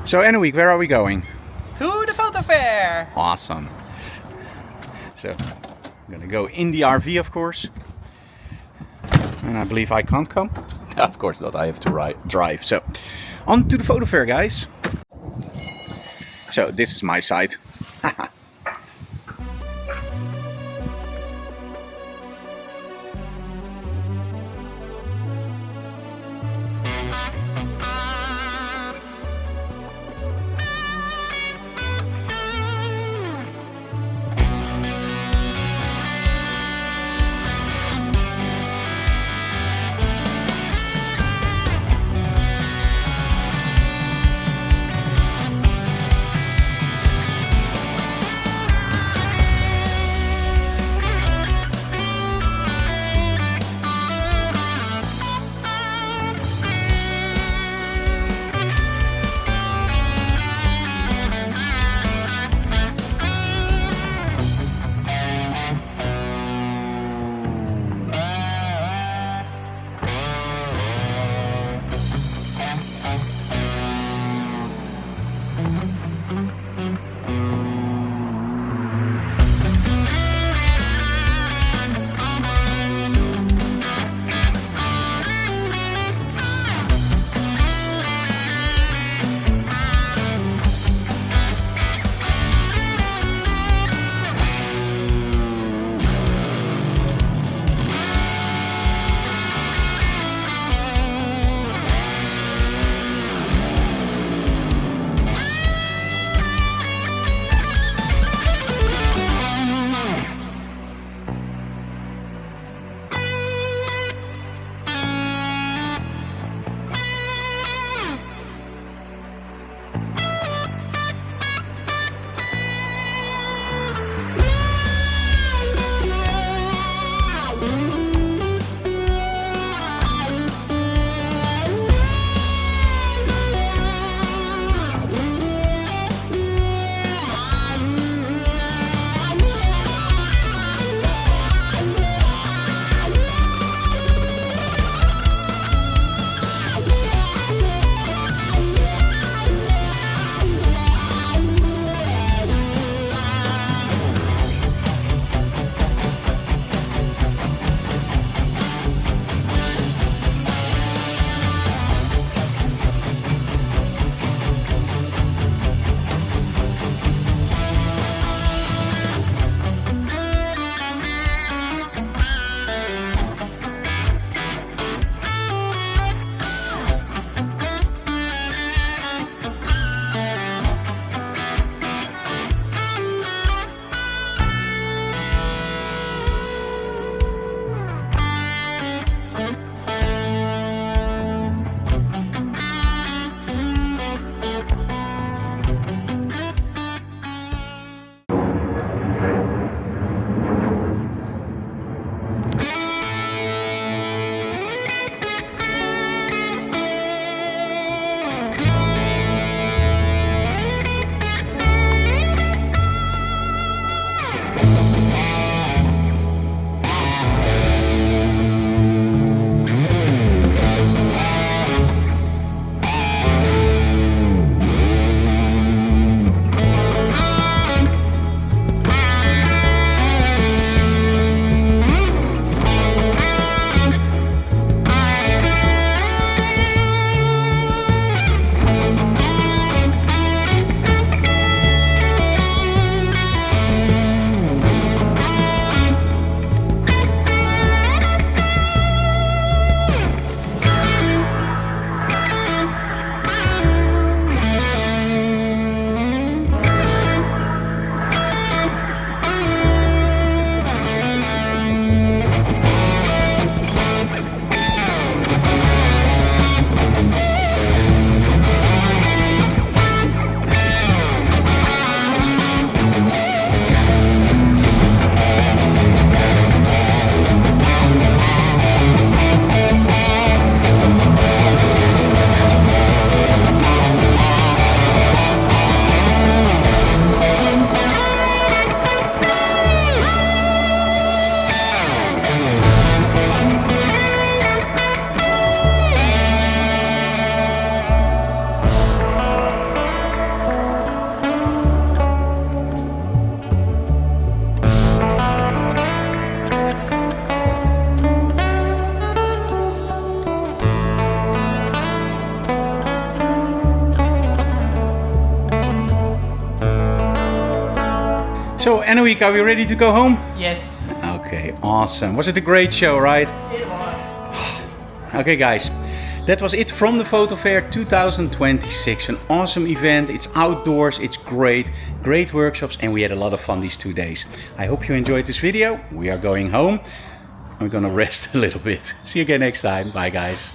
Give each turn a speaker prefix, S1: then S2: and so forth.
S1: So Annewiek, where are we going?
S2: To the Fotofair!
S1: Awesome. So I'm gonna go in the RV, of course. And I believe I can't come. Of course not, I have to drive. So on to the Fotofair, guys. So this is my side. Annewiek, are we ready to go home?
S2: Yes.
S1: Okay, awesome. Was it a great show, right?
S2: It was.
S1: Okay guys, that was it from the Fotofair 2026. An awesome event, it's outdoors, it's great workshops, and we had a lot of fun these 2 days. I hope you enjoyed this video. We are going home. I'm gonna rest a little bit. See you again next time. Bye guys.